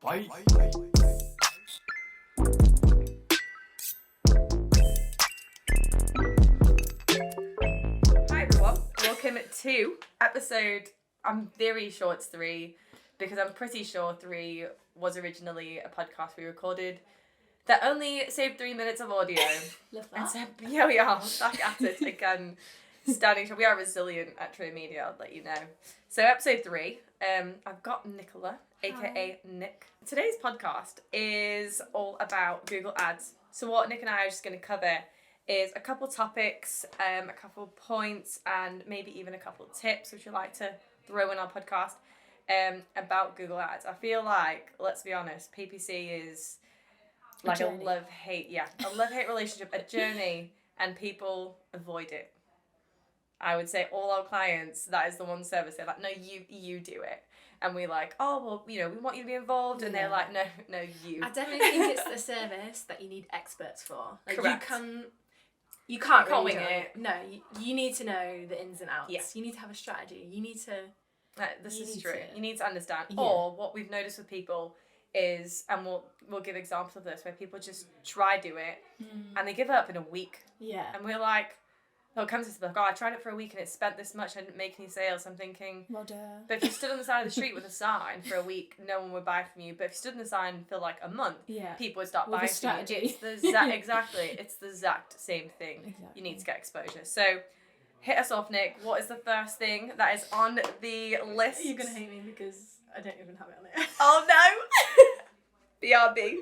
Bye. Hi everyone, welcome to episode, I'm very sure it's 3, because I'm pretty sure 3 was originally a podcast we recorded that only saved 3 minutes of audio. Love that. And so, yeah, we are back at it again, standing. We are resilient at True Media, I'll let you know. So episode 3, I've got Nichola, aka Nick. Today's podcast is all about Google Ads. So what Nick and I are just going to cover is a couple topics, a couple points, and maybe even a couple tips which we like to throw in our podcast about Google Ads. I feel like, let's be honest, PPC is like a love-hate relationship, a journey, and people avoid it. I would say all our clients, that is the one service, they're like, no, you do it. And we're like, oh, well, we want you to be involved. And they're like, no, you. I definitely think it's the service that you need experts for. Like, correct. You can't really wing do it. No, you need to know the ins and outs. Yeah. You need to have a strategy. You need to... This is true. You need to understand. Yeah. Or what we've noticed with people is, and we'll give examples of this, where people just try do it and they give up in a week. Yeah. And we're like, they'll come to us like, oh, I tried it for a week and it spent this much, I didn't make any sales. I'm thinking, Well, duh. but if you stood on the side of the street with a sign for a week, no one would buy from you. But if you stood on the sign for like a month, people would start With a buying from strategy. you. It's the exactly. It's the exact same thing. Exactly. You need to get exposure. So, hit us off, Nick. What is the first thing that is on the list? You're going to hate me because I don't even have it on there. Oh no! BRB. Okay.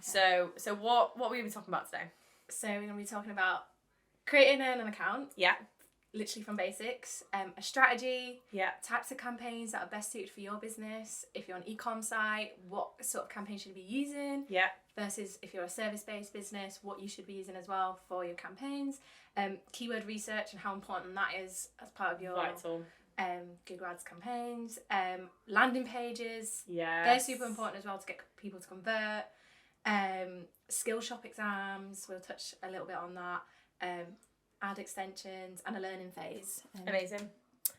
So what are we going to be talking about today? So we're going to be talking about creating an account. Yeah. Literally from basics, a strategy, Yeah. types of campaigns that are best suited for your business. If you're an e-com site, what sort of campaign should you be using? Yeah. Versus if you're a service-based business, what you should be using as well for your campaigns. Keyword research and how important that is as part of your Vital. Google Ads campaigns. Landing pages. Yeah. They're super important as well to get people to convert. Skillshop exams, we'll touch a little bit on that. Ad extensions and a learning phase. Amazing.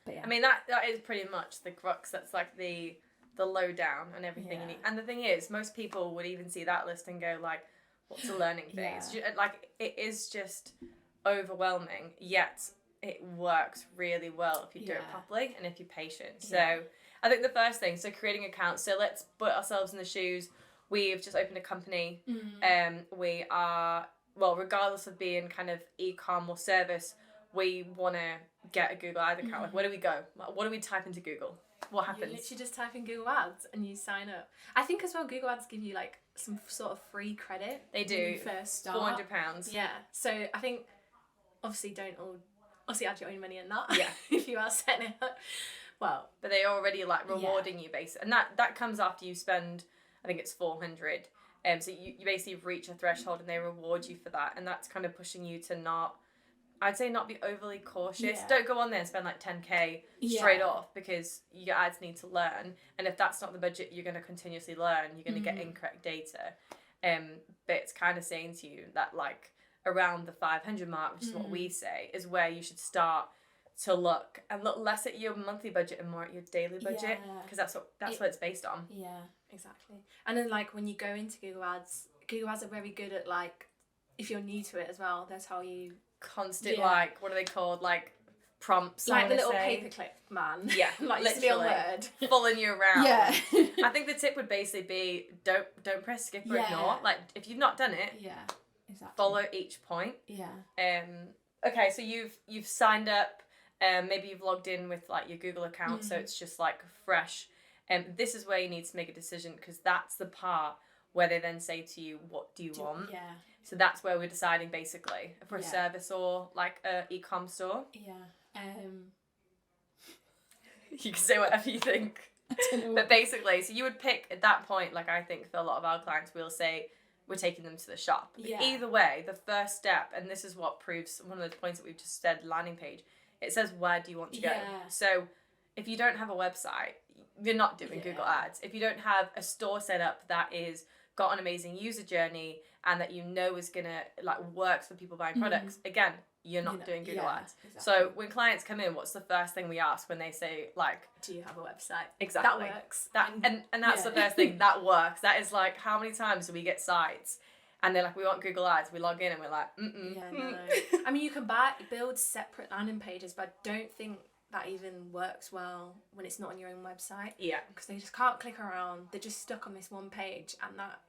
But yeah. I mean, that is pretty much the crux. That's like the lowdown and everything you need. And the thing is, most people would even see that list and go like, what's a learning phase? Yeah. Like, it is just overwhelming, yet it works really well if you do it properly and if you're patient. So I think the first thing, so creating accounts. So let's put ourselves in the shoes. We've just opened a company. We are... Well, regardless of being kind of e-com or service, we want to get a Google Ads account. Like, where do we go? What do we type into Google? What happens? You literally just type in Google Ads and you sign up. I think as well, Google Ads give you like some sort of free credit. They do. When you first start. £400. Yeah. So I think obviously add your own money in that. Yeah. If you are setting it up. Well. But they're already like rewarding you basically. And that comes after you spend, I think it's 400. So you basically reach a threshold and they reward you for that. And that's kind of pushing you to not be overly cautious. Yeah. Don't go on there and spend like 10k straight off because your ads need to learn. And if that's not the budget, you're going to continuously learn. You're going to get incorrect data. But it's kind of saying to you that like around the 500 mark, which is what we say, is where you should start to look less at your monthly budget and more at your daily budget because that's what it's based on. Yeah, exactly. And then like when you go into Google Ads are very good at like if you're new to it as well, they'll tell you constant like what are they called, like prompts, like the little paperclip man. Yeah, like literally on Word, following you around. Yeah. I think the tip would basically be don't press skip or ignore. Like if you've not done it, exactly. Follow each point. Yeah. Okay, so you've signed up. Maybe you've logged in with like your Google account, so it's just like fresh. This is where you need to make a decision because that's the part where they then say to you, what do you want? Yeah. So that's where we're deciding basically if we're a service or like a e-com store. Yeah. You can say whatever you think. I don't know. But basically, so you would pick at that point, like I think for a lot of our clients, we'll say we're taking them to the shop. Yeah. Either way, the first step, and this is what proves one of the points that we've just said, landing page, it says where do you want to go. So if you don't have a website, you're not doing Google Ads. If you don't have a store set up that is got an amazing user journey and that you know is gonna like works for people buying products, again, you're not doing Google Ads. Exactly. So when clients come in, what's the first thing we ask when they say, like, do you have a website? Exactly. That works. And that's the first thing, that works. That is like, how many times do we get sites and they're like, we want Google Ads, we log in and we're like, Yeah, no. I mean, you can build separate landing pages, but I don't think that even works well when it's not on your own website. Yeah. Because they just can't click around. They're just stuck on this one page, and that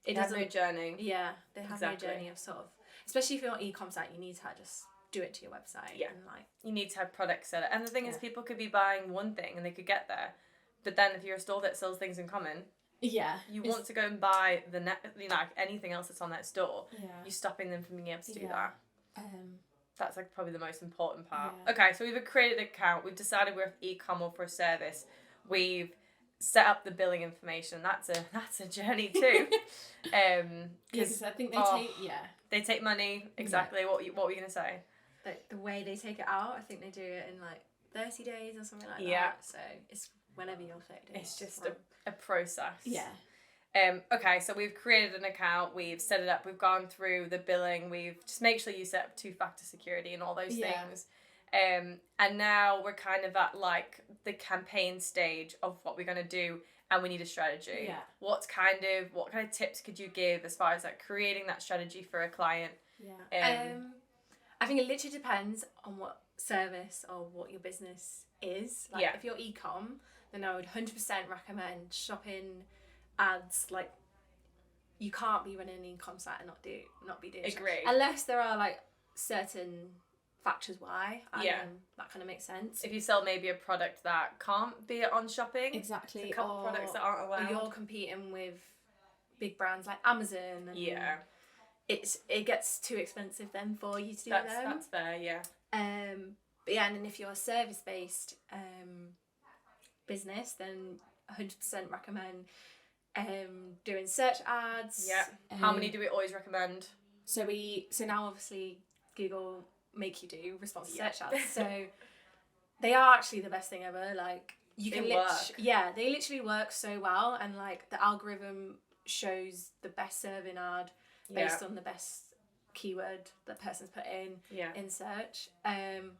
it has no journey. Yeah, they have no journey of sort of, especially if you're on e-com site, you need to just do it to your website. Yeah. And like, you need to have products set up. And the thing is, people could be buying one thing and they could get there, but then if you're a store that sells things in common, you want to go and buy like anything else that's on that store. Yeah. You're stopping them from being able to do that. That's like probably the most important part. Yeah. Okay, so we've created an account. We've decided we're e-com or for a service. We've set up the billing information. That's a journey too. Because I think they take money. Exactly. Yeah. What were you gonna say? The way they take it out, I think they do it in like 30 days or something like that. So it's whenever you're 30 days. It's just a process. Yeah. Okay, so we've created an account, we've set it up, we've gone through the billing, we've just make sure you set up 2-factor security and all those things. And now we're kind of at like the campaign stage of what we're gonna do, and we need a strategy. Yeah. What kind of tips could you give as far as like creating that strategy for a client? Yeah. I think it literally depends on what service or what your business is. Like if you're e-com, then I would 100% recommend shopping ads. Like, you can't be running an e-com site and not be doing Agree. unless there are like certain factors why. That kind of makes sense. If you sell maybe a product that can't be on shopping, exactly, a couple of products that aren't allowed, or you're competing with big brands like Amazon, and it gets too expensive then for you to do them. That's fair, yeah. But yeah, and then if you're a service based business, then 100% recommend doing search ads. Yeah. How many do we always recommend? So now obviously Google make you do responsive search ads. So they are actually the best thing ever. Like, you can they literally work so well, and like the algorithm shows the best serving ad based on the best keyword the person's put in search. And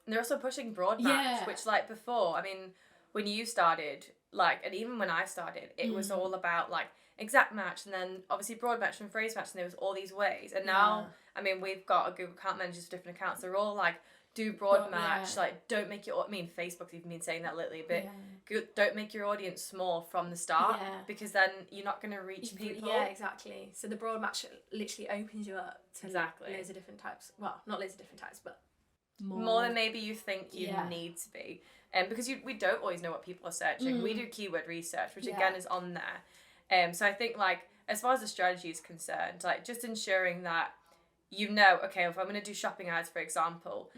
they're also pushing broad match, which like before, I mean, when you started, like, and even when I started, it was all about like exact match, and then obviously broad match and phrase match, and there was all these ways. And now, I mean, we've got a Google account managers for different accounts. They're all like, do broad match, like don't make your, I mean, Facebook's even been saying that lately, but don't make your audience small from the start, because then you're not going to reach people. Yeah, exactly. So the broad match literally opens you up to loads of different types. Well, not loads of different types, but more than maybe you think you need to be. Because we don't always know what people are searching. We do keyword research, which again is on there. So I think, like, as far as the strategy is concerned, like, just ensuring that you know, okay, if I'm going to do shopping ads, for example,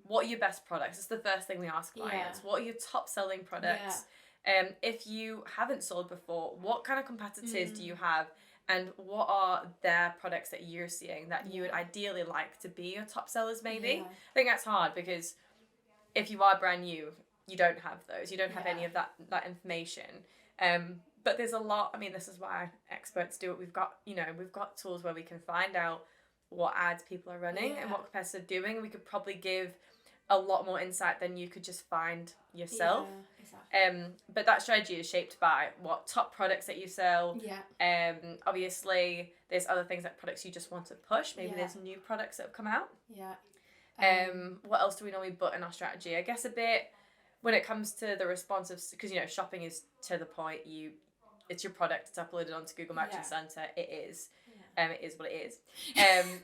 what are your best products? It's the first thing we ask clients. What are your top selling products? If you haven't sold before, what kind of competitors do you have? And what are their products that you're seeing that you would ideally like to be your top sellers, maybe? I think that's hard, because if you are brand new, you don't have those. You don't have any of that information. But there's a lot. I mean, this is why experts do it. We've got tools where we can find out what ads people are running and what competitors are doing. We could probably give a lot more insight than you could just find yourself. But that strategy is shaped by what top products that you sell. Obviously, there's other things like products you just want to push. Maybe there's new products that have come out. What else do we normally put in our strategy? I guess a bit when it comes to the responsive, because shopping is to the point. It's your product. It's uploaded onto Google Merchant Center. It is. It is what it is.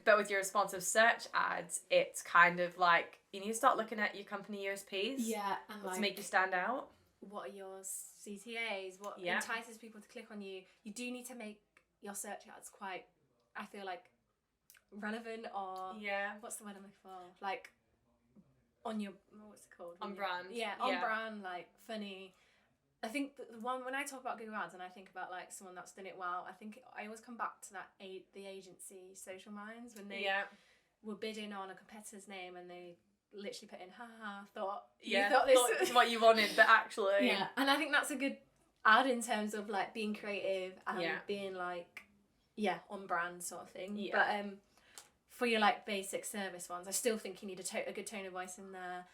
But with your responsive search ads, it's kind of like you need to start looking at your company USPs. And to make you stand out. What are your CTAs? What entices people to click on you? You do need to make your search ads quite, I feel like, relevant, or what's the word I'm looking for? Like, on your, what's it called? On brand. On brand, like funny. I think the one, when I talk about Google Ads and I think about like someone that's done it well, I think I always come back to that the agency Social Minds, when they were bidding on a competitor's name and they literally put in, thought this is what you wanted, but actually and I think that's a good ad in terms of like being creative and being like on brand sort of thing. But for your like basic service ones, I still think you need a good tone of voice in there.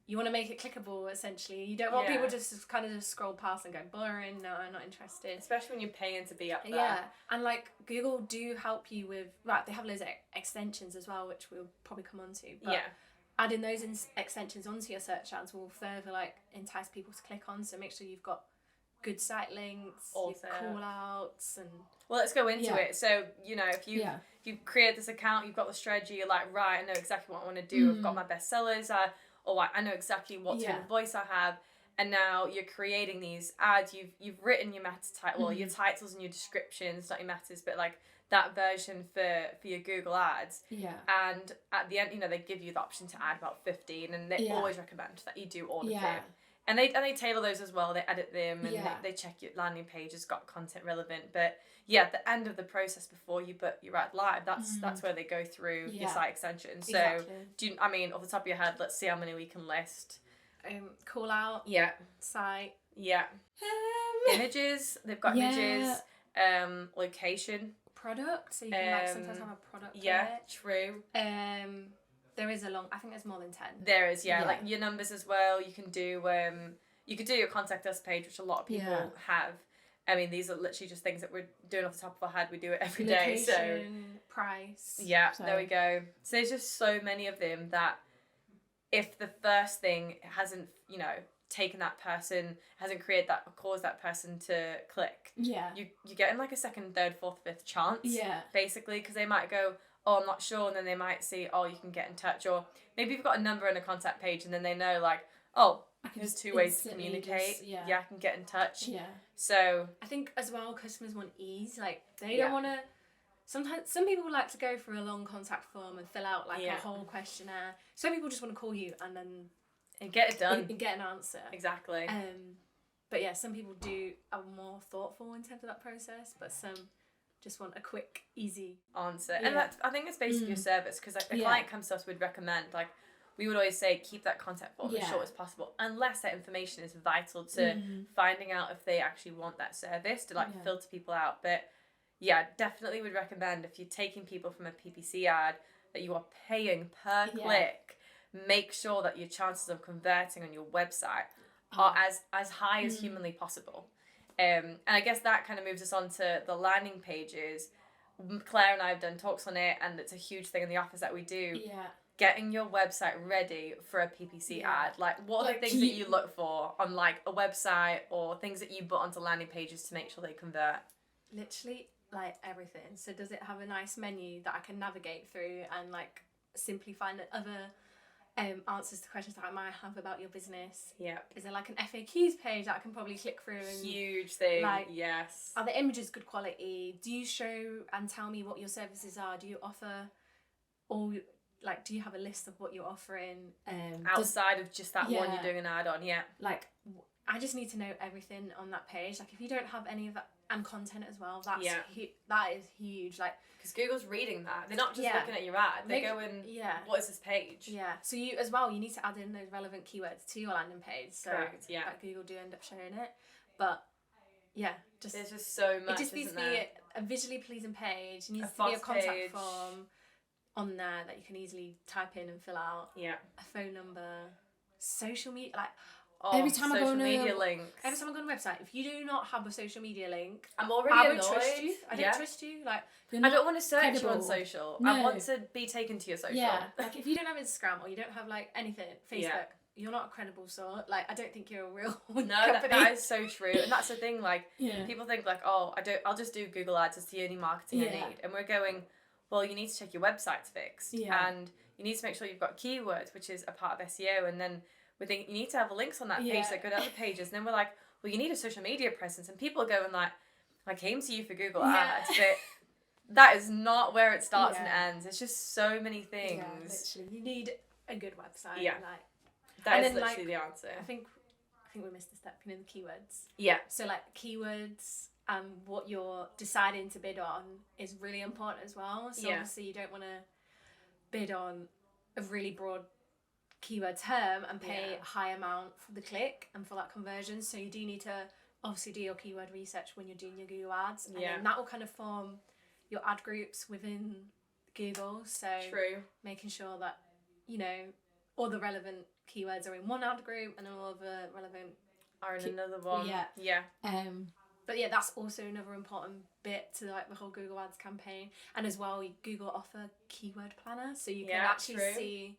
You want to make it clickable, essentially. You don't want people just kind of just scroll past and go, boring, no, I'm not interested. Especially when you're paying to be up there. Yeah, and like Google do help you with, right, they have loads of extensions as well, which we'll probably come on to. But adding those extensions onto your search ads will further like entice people to click on, so make sure you've got good site links, your call outs, and... Well, let's go into it. So, you know, if you create this account, you've got the strategy, you're like, right, I know exactly what I want to do. I've got my bestsellers, or I know exactly what tone of voice I have, and now you're creating these ads. You've written your meta title, well, your titles and your descriptions, not your metas, but like that version for your Google ads. Yeah. And at the end, you know, they give you the option to add about 15, and they always recommend that you do all of them. And they tailor those as well. They edit them, and they check your landing page has got content relevant. But yeah, at the end of the process before you put your ad live, that's where they go through your site extensions. So I mean, off the top of your head, let's see how many we can list. Call out. Yeah. Site. Yeah. Images. They've got images. Location. Product. So you can like sometimes have a product. Yeah. True. There is I think there's more than 10. There is, like your numbers as well. You can do your contact us page, which a lot of people have. I mean, these are literally just things that we're doing off the top of our head. We do it every day. So price. Yeah, there we go. So there's just so many of them that if the first thing hasn't, you know, taken that person, hasn't created that or caused that person to click, you're getting like a second, third, fourth, fifth chance. Yeah. Basically, because they might go, oh, I'm not sure, and then they might see, oh, you can get in touch, or maybe you've got a number and a contact page, and then they know, like, oh, there's two ways to communicate. I can get in touch. Yeah. So I think as well, customers want ease. Like they don't want to. Sometimes some people like to go through a long contact form and fill out like a whole questionnaire. Some people just want to call you and get it done and get an answer. Exactly. But yeah, some people are more thoughtful in terms of that process, but some just want a quick, easy answer. And that, I think it's basically your service, because like, a client comes to us, we'd recommend, like, we would always say keep that contact form as short as possible, unless that information is vital to finding out if they actually want that service, to like filter people out. But yeah, definitely would recommend, if you're taking people from a PPC ad that you are paying per click, make sure that your chances of converting on your website are as high as humanly possible. And I guess that kind of moves us on to the landing pages. Claire and I have done talks on it, and it's a huge thing in the office that we do. Yeah. Getting your website ready for a PPC ad. Like, what are the things that you look for on like a website, or things that you put onto landing pages to make sure they convert? Literally, like everything. So does it have a nice menu that I can navigate through and like simply find other answers to questions that I might have about your business? Yeah. Is there like an FAQs page that I can probably click through? And, huge thing. Like, yes. Are the images good quality? Do you show and tell me what your services are? Do you offer all, like, do you have a list of what you're offering? Outside of just that one you're doing an ad on, Like, I just need to know everything on that page. Like, if you don't have any of that, and content as well, that is huge. Like, because Google's reading that. They're not just looking at your ad. They're going, what is this page? Yeah. So you, as well, you need to add in those relevant keywords to your landing page. So correct, like, Google do end up showing it. But, there's just so much, it just needs to be a visually pleasing page. It needs to be a contact form on there that you can easily type in and fill out. Yeah. A phone number. Social media, like... every time I go on a website, if you do not have a social media link, I'm already annoyed. Trust you. I don't trust you. Like, I don't want to search you on social. No. I want to be taken to your social. Yeah. Like, if you don't have Instagram, or you don't have like anything, Facebook, you're not a credible sort. Like, I don't think you're a real company. That is so true. And that's the thing. Like, people think like, oh, I'll just do Google Ads. It's the only marketing I need. And we're going, well, you need to check your website's fixed, and you need to make sure you've got keywords, which is a part of SEO, and then we think you need to have links on that page that go to other pages. And then we're like, well, you need a social media presence. And people are going like, I came to you for Google Ads, but that is not where it starts and ends. It's just so many things. Yeah, literally. You need a good website. Yeah. Like, that is literally the answer. I think we missed a step in the keywords. Yeah. So like keywords and what you're deciding to bid on is really important as well. So obviously you don't want to bid on a really broad keyword term and pay a high amount for the click and for that conversion. So you do need to obviously do your keyword research when you're doing your Google ads, and then that will kind of form your ad groups within Google. So True. making sure that, you know, all the relevant keywords are in one ad group and all the relevant are in another one. Yeah. But yeah, that's also another important bit to like the whole Google Ads campaign. And as well, Google offer keyword planner, so you can actually see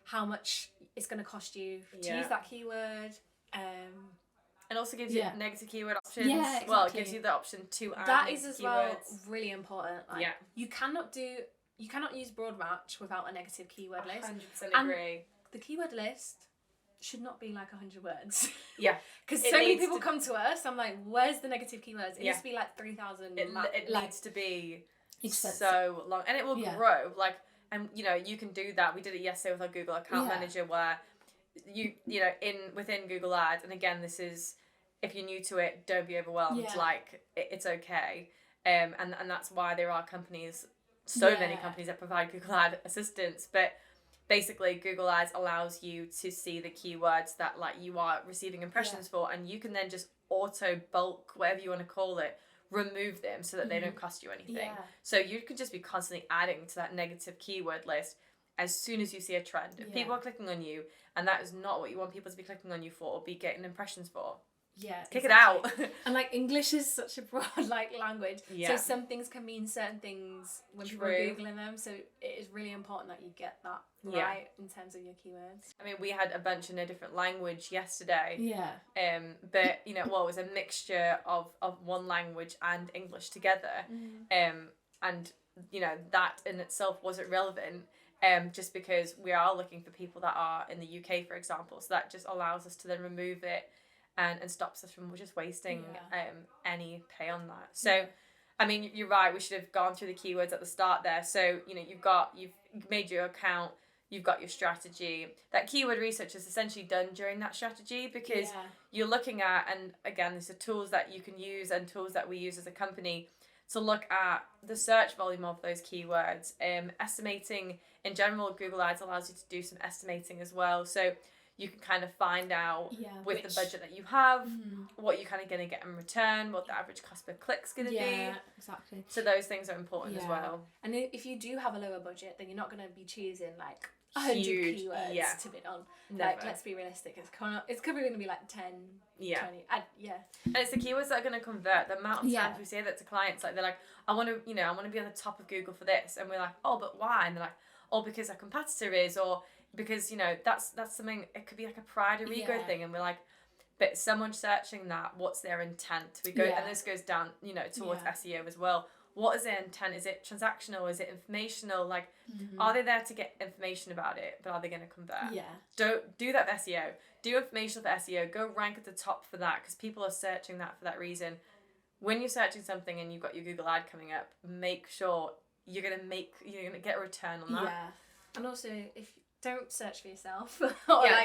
how much it's going to cost you to use that keyword. And also gives you negative keyword options. Yeah, exactly. Well, it gives you the option to add that is as keywords. Well really important. Like, you cannot use broad match without a negative keyword list. 100% agree. And the keyword list should not be like 100 words. Yeah. Because so many people come to us, I'm like, where's the negative keywords? It needs to be like 3,000. It needs to be so long. And it will grow. Like, and you know, you can do that. We did it yesterday with our Google account manager where you know, within Google Ads, and again, this is, if you're new to it, don't be overwhelmed. Like, it's okay. And that's why there are companies, many companies that provide Google Ad assistance. But basically, Google Ads allows you to see the keywords that like you are receiving impressions for, and you can then just auto bulk, whatever you want to call it, remove them so that they don't cost you anything. Yeah. So you can just be constantly adding to that negative keyword list as soon as you see a trend. If people are clicking on you, and that is not what you want people to be clicking on you for or be getting impressions for. Yeah, kick it out. And like English is such a broad like language, so some things can mean certain things when people are googling them. So it is really important that you get that right in terms of your keywords. I mean, we had a bunch in a different language yesterday. Yeah. But you know, it was a mixture of one language and English together. And you know, that in itself wasn't relevant. Just because we are looking for people that are in the UK, for example, so that just allows us to then remove it. And stops us from just wasting any pay on that. So, I mean, you're right. We should have gone through the keywords at the start there. So, you know, you've made your account, you've got your strategy. That keyword research is essentially done during that strategy because you're looking at, and again, these are tools that you can use and tools that we use as a company to look at the search volume of those keywords. Estimating in general, Google Ads allows you to do some estimating as well. So you can kind of find out with the budget that you have, what you're kind of going to get in return, what the average cost per click's going to be. Yeah, exactly. So those things are important as well. And if you do have a lower budget, then you're not going to be choosing like 100 keywords to bid on. Never. Like, let's be realistic. It's probably going to be like 10, 20. And it's the keywords that are going to convert. The amount of times we say that to clients, like they're like, I want to be on the top of Google for this. And we're like, oh, but why? And they're like, oh, because our competitor is, or because, you know, that's something, it could be like a pride or ego thing. And we're like, but someone searching that, what's their intent? We go, and this goes down, you know, towards SEO as well. What is their intent? Is it transactional? Is it informational? Like, are they there to get information about it, but are they going to convert? Yeah. Don't do that for SEO. Do information for SEO. Go rank at the top for that, because people are searching that for that reason. When you're searching something and you've got your Google ad coming up, make sure you're going to get a return on that. Yeah. And also, don't search for yourself. Don't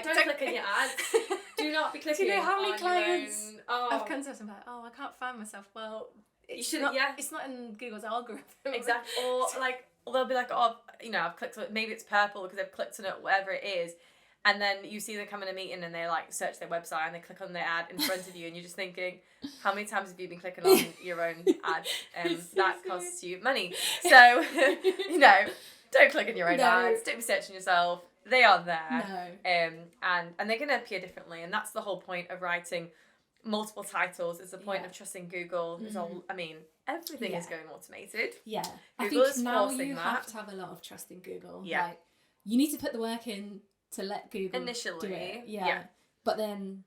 click on your ads. Do not be clicking. Do you know how many clients I've come to us and like, I can't find myself. Well, it's not in Google's algorithm. Exactly. Or they'll be like, oh, you know, I've clicked on it. Maybe it's purple because I've clicked on it, whatever it is. And then you see them come in a meeting and they like search their website and they click on their ad in front of you and you're just thinking, how many times have you been clicking on your own ad? That costs you money. So, you know, don't click on your own ads. Don't be searching yourself. They are there. And they're going to appear differently. And that's the whole point of writing multiple titles. It's the point of trusting Google. I mean, everything is going automated. Yeah. Google I think now you have to have a lot of trust in Google. Yeah. Like, you need to put the work in to let Google initially do it. Yeah. But then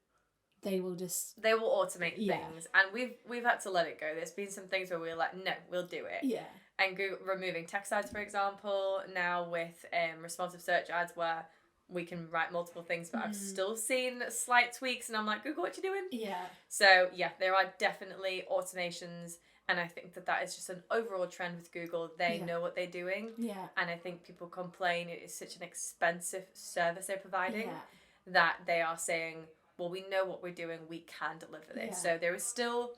they will automate things. And we've had to let it go. There's been some things where we're like, no, we'll do it. Yeah. And removing text ads, for example, now with responsive search ads where we can write multiple things, but I've still seen slight tweaks and I'm like, Google, what you doing? Yeah. So yeah, there are definitely automations, and I think that is just an overall trend with Google. They know what they're doing. Yeah. And I think people complain it is such an expensive service they're providing that they are saying, well, we know what we're doing, we can deliver this. So there is still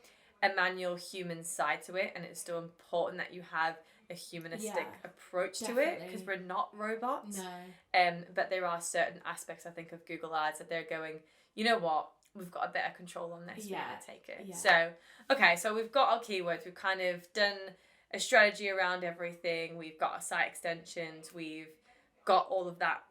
a manual human side to it, and it's still important that you have a humanistic approach to it, because we're not robots. No. But there are certain aspects, I think, of Google Ads that they're going, you know what, we've got a better control on this, we're going to take it. Yeah. So, okay, so we've got our keywords, we've kind of done a strategy around everything. We've got our site extensions. We've got all of that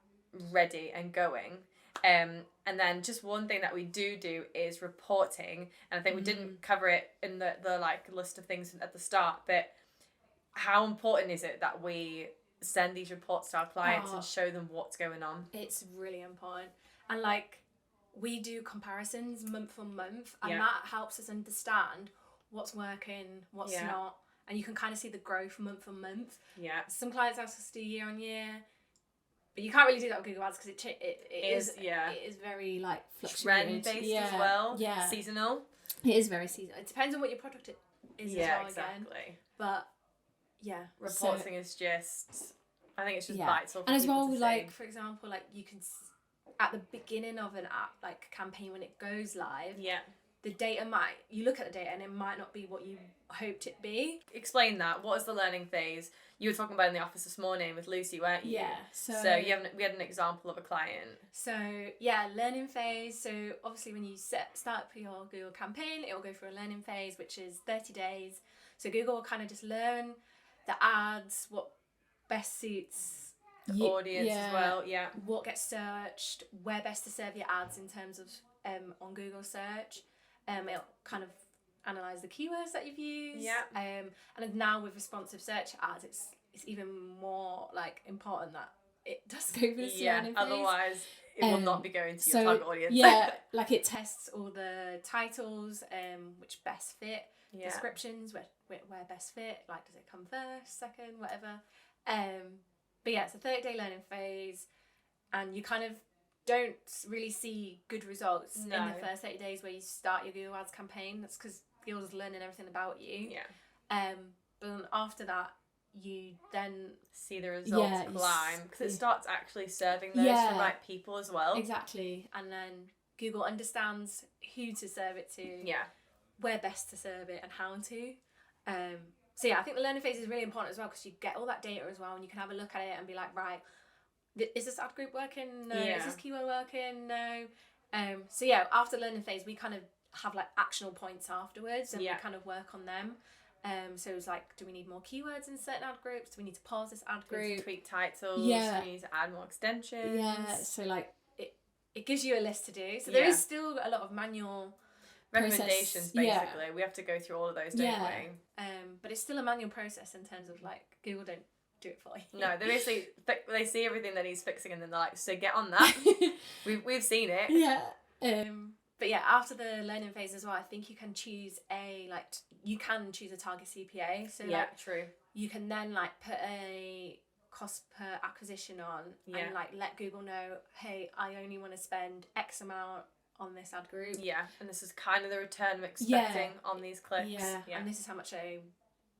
ready and going. And then just one thing that we do is reporting. And I think we didn't cover it in the like list of things at the start, but how important is it that we send these reports to our clients and show them what's going on? It's really important. And like, we do comparisons month on month, and that helps us understand what's working, what's not, and you can kind of see the growth month on month. Yeah. Some clients ask us to do year on year, but you can't really do that with Google Ads because it is very like fluctuating, trend based as well. Yeah. Seasonal. It is very seasonal. It depends on what your product is as well. Exactly. Again. But reporting is just, I think it's just vital for and as well, like for example, like you can at the beginning of an app like campaign when it goes live. Yeah. The data you look at the data and it might not be what you hoped it be. Explain that. What is the learning phase? You were talking about in the office this morning with Lucy, weren't you? Yeah. So we had an example of a client. So learning phase. So obviously when you start up your Google campaign, it will go through a learning phase, which is 30 days. So Google will kind of just learn the ads, what best suits the audience as well. Yeah. What gets searched, where best to serve your ads in terms of on Google search. It'll kind of analyze the keywords that you've used. Yeah. And now with responsive search ads, it's even more like important that it does go through this learning phase. Otherwise it will not be going to your target audience. Yeah, like it tests all the titles, which best fit, descriptions, where best fit, like does it come first, second, whatever. But it's a 30-day learning phase, and you kind of don't really see good results in the first 30 days where you start your Google Ads campaign. That's because Google's learning everything about you. Yeah. But then after that, you then see the results climb because it starts actually serving those to the right people as well. Exactly. And then Google understands who to serve it to. Yeah. Where best to serve it and how to. So I think the learning phase is really important as well because you get all that data as well and you can have a look at it and be like, right, is this ad group working? No. Is this keyword working? No. So after the learning phase, we kind of have like actionable points afterwards and we kind of work on them. So it's like, do we need more keywords in certain ad groups? Do we need to pause this ad group? Do we need to tweak titles? Yeah. Do we need to add more extensions? Yeah. So like it gives you a list to do. So there is still a lot of manual recommendations basically. Yeah. We have to go through all of those, don't we? But it's still a manual process in terms of like Google don't do it for you. No, they basically they see everything that he's fixing and then they're like, so get on that. we've seen it. Yeah. But after the learning phase as well, I think you can choose you can choose a target CPA. So true. You can then like put a cost per acquisition on and like let Google know, hey, I only want to spend X amount on this ad group. Yeah, and this is kind of the return I'm expecting on these clicks. Yeah, and this is how much I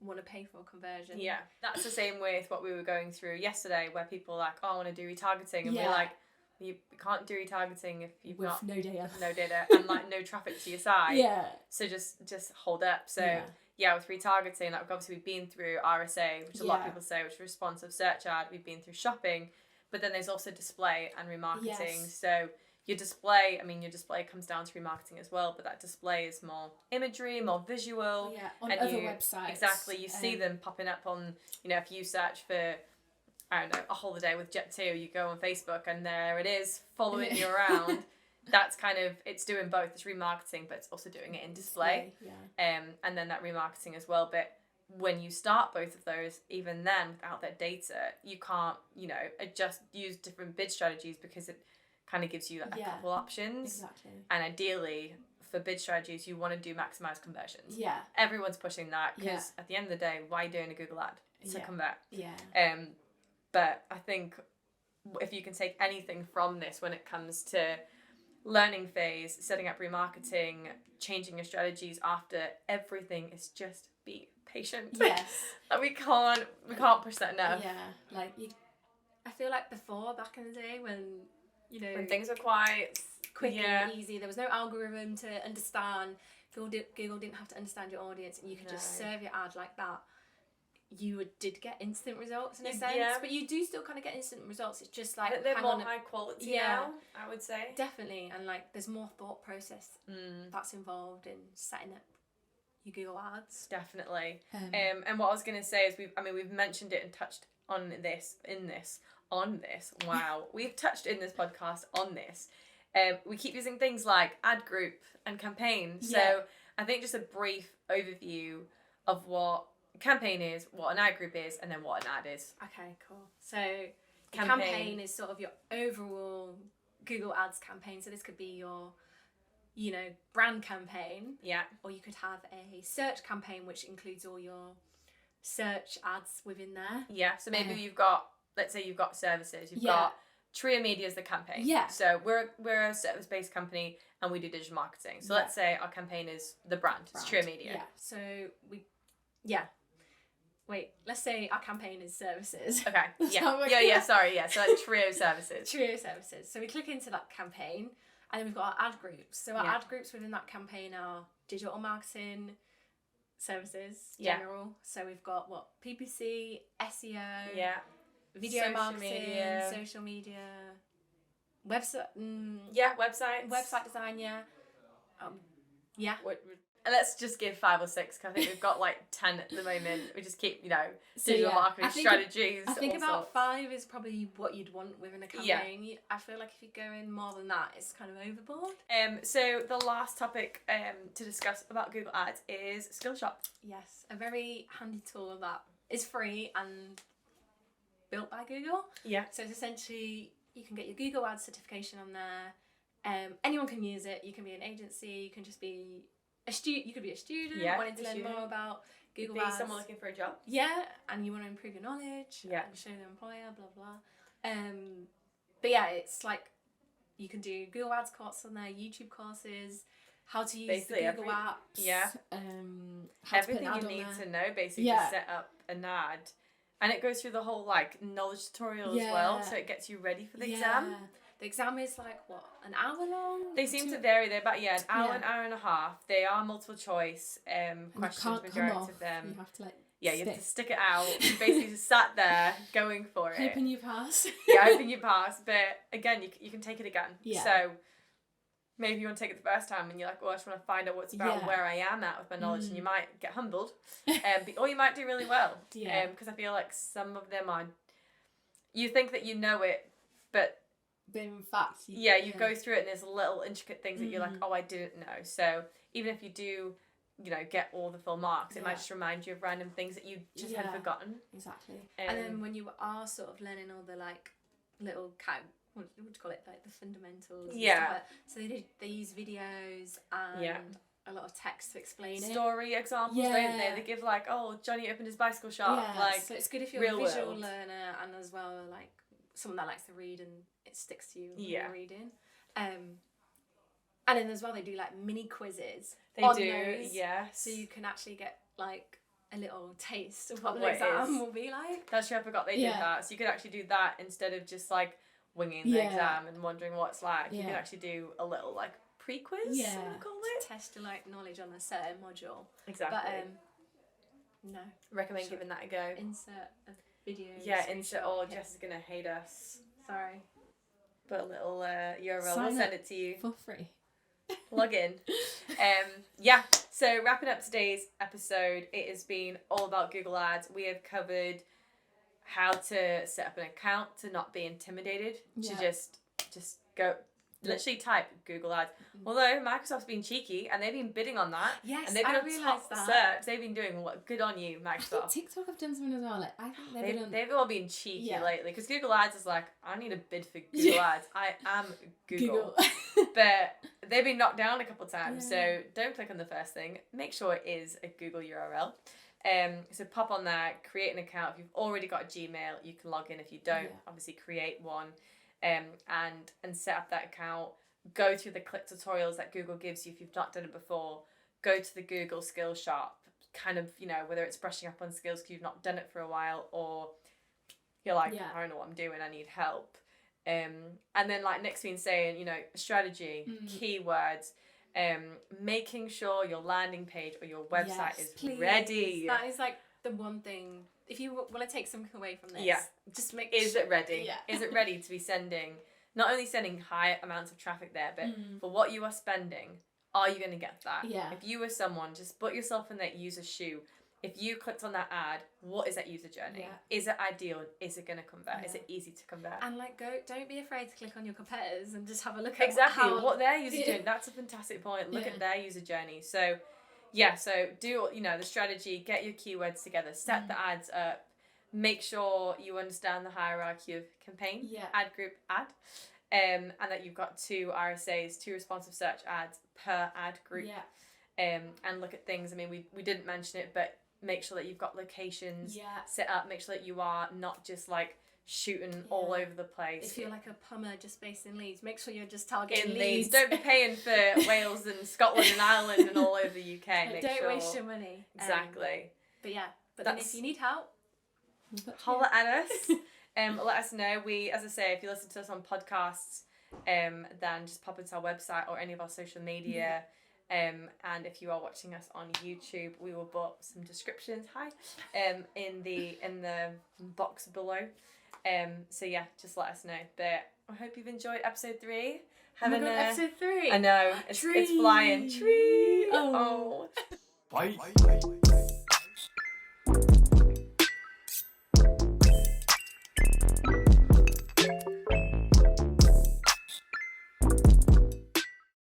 want to pay for conversion. Yeah, that's the same with what we were going through yesterday where people are like, oh, I want to do retargeting. And we're like, you can't do retargeting if you've got no data and like no traffic to your site. Yeah. So just hold up. So with retargeting, like obviously we've been through RSA, which a lot of people say, which is responsive search ad. We've been through shopping, but then there's also display and remarketing. Yes. So your display comes down to remarketing as well, but that display is more imagery, more visual. Yeah, on other websites. Exactly. You see them popping up on, if you search for, I don't know, a holiday with Jet2, you go on Facebook and there it is, following you around. That's kind of, it's doing both. It's remarketing, but it's also doing it in display. Yeah. And then that remarketing as well. But when you start both of those, even then, without that data, you can't, use different bid strategies because it kind of gives you a couple options. Exactly. And ideally, for bid strategies, you want to do maximize conversions. Yeah. Everyone's pushing that because at the end of the day, why are you doing a Google ad? To convert. Yeah. But I think if you can take anything from this when it comes to learning phase, setting up remarketing, changing your strategies after everything, is just be patient. Yes. Like we can't push that enough. Yeah. Like I feel like before, back in the day when when things were quite quick and easy, there was no algorithm to understand. Google didn't have to understand your audience, and you could just serve your ad like that. You did get instant results in a sense, but you do still kind of get instant results. It's just like they're more high quality now, I would say. Definitely, and like there's more thought process that's involved in setting up your Google Ads. Definitely. And what I was gonna say is we've mentioned it and touched on this. Wow, we've touched in this podcast on this. We keep using things like ad group and campaign. So I think just a brief overview of what a campaign is, what an ad group is, and then what an ad is. Okay, cool. So campaign is sort of your overall Google Ads campaign. So this could be your, brand campaign. Yeah. Or you could have a search campaign, which includes all your search ads within there. Yeah. So maybe let's say you've got services. You've got Trio Media as the campaign. Yeah. So we're a service-based company and we do digital marketing. So let's say our campaign is the brand. It's Trio Media. Yeah. So let's say our campaign is services. Okay. Yeah. Sorry. Yeah. So like Trio services. Trio services. So we click into that campaign, and then we've got our ad groups. So our ad groups within that campaign are digital marketing services, general. So we've got PPC, SEO. Yeah. Video social marketing, media. social media, website. Website design. Let's just give 5 or 6 because I think we've got like 10 at the moment. We just keep, digital marketing strategies. I think about 5 is probably what you'd want within a campaign. Yeah. I feel like if you go in more than that, it's kind of overboard. So the last topic to discuss about Google Ads is Skillshop. Yes, a very handy tool that is free and built by Google. Yeah. So it's essentially, you can get your Google Ads certification on there. Anyone can use it. You can be an agency. You can just be a student. You could be a student wanting to learn more about Google Ads. Someone looking for a job. Yeah, and you want to improve your knowledge. Yeah. And show the employer, blah blah. But yeah, it's like you can do Google Ads courses on there, YouTube courses, how to use basically the Google apps. Yeah. Everything you need to know basically to set up an ad. And it goes through the whole knowledge tutorial as well, so it gets you ready for the exam. The exam is an hour long? They seem to vary. They're about an hour, an hour and a half. They are multiple choice questions, majority of them. You have to you have to stick it out. You basically just sat there going for it. Hoping you pass. Hoping you pass. But again, you can take it again. Yeah. So maybe you want to take it the first time and you're like, I just want to find out what's about where I am at with my knowledge, and you might get humbled, or you might do really well. Because I feel like some of them you think that you know it, but in fact, you go through it and there's little intricate things that you're like, I didn't know. So even if you do, get all the full marks, it might just remind you of random things that you just had forgotten. Exactly. And then when you are sort of learning all the little what would you call it, the fundamentals. Yeah. So they use videos and a lot of text to explain story examples, don't they? They give Johnny opened his bicycle shop. So it's good if you're a visual learner and as well someone that likes to read and it sticks to you when you're reading. And then as well they do mini quizzes. They do, those, yes. So you can actually get a little taste of what the exam will be like. That's true, I forgot they did that. So you could actually do that instead of just winging the exam and wondering what it's like. You can actually do a little pre-quiz, call it. To test your knowledge on a certain module. Exactly. But no. Recommend giving that a go. Insert a video. Yeah, insert Jess is gonna hate us. Sorry. Put a little URL, we'll send it to you. For free. Log in. So wrapping up today's episode, it has been all about Google Ads. We have covered how to set up an account, to not be intimidated, to just go, literally type Google Ads. Although Microsoft's been cheeky and they've been bidding on that. Yes, and they've been I on realised top that. search. They've been doing good on you, Microsoft. I think TikTok have done something as well. I think they've all been cheeky lately because Google Ads is I need a bid for Google Ads. I am Google. But they've been knocked down a couple of times, so don't click on the first thing. Make sure it is a Google URL. So pop on there, create an account. If you've already got a Gmail, you can log in. If you don't, obviously create one, and set up that account. Go through the click tutorials that Google gives you if you've not done it before. Go to the Google Skillshop, whether it's brushing up on skills because you've not done it for a while, or you're I don't know what I'm doing, I need help. And then Nick's been saying, strategy, keywords, making sure your landing page or your website is ready. That is the one thing. If you want to take something away from this, just make Is it ready? Is it ready to be not only sending high amounts of traffic there, but for what you are spending, are you going to get that? Yeah. If you were someone, just put yourself in that user's shoe. If you clicked on that ad, what is that user journey? Yeah. Is it ideal? Is it going to convert? Yeah. Is it easy to convert? And like, don't be afraid to click on your competitors and just have a look at what their user journey. That's a fantastic point. Look at their user journey. So, yeah. So do the strategy. Get your keywords together. Set the ads up. Make sure you understand the hierarchy of campaign, ad group, ad. And that you've got 2 RSAs, 2 responsive search ads per ad group. Yeah. And look at things. I mean, we didn't mention it, but make sure that you've got locations set up. Make sure that you are not just like shooting all over the place. If you're like a plumber just based in Leeds, make sure you're just targeting Leeds. Don't be paying for Wales and Scotland and Ireland and all over the UK. Don't waste your money. Exactly. But then if you need help, holler at us. Let us know. We, as I say, if you listen to us on podcasts, then just pop into our website or any of our social media. And if you are watching us on YouTube, we will put some descriptions. In the box below. So yeah, just let us know. But I hope you've enjoyed episode 3. Episode 3. I know it's flying. Tree. Oh. Bye.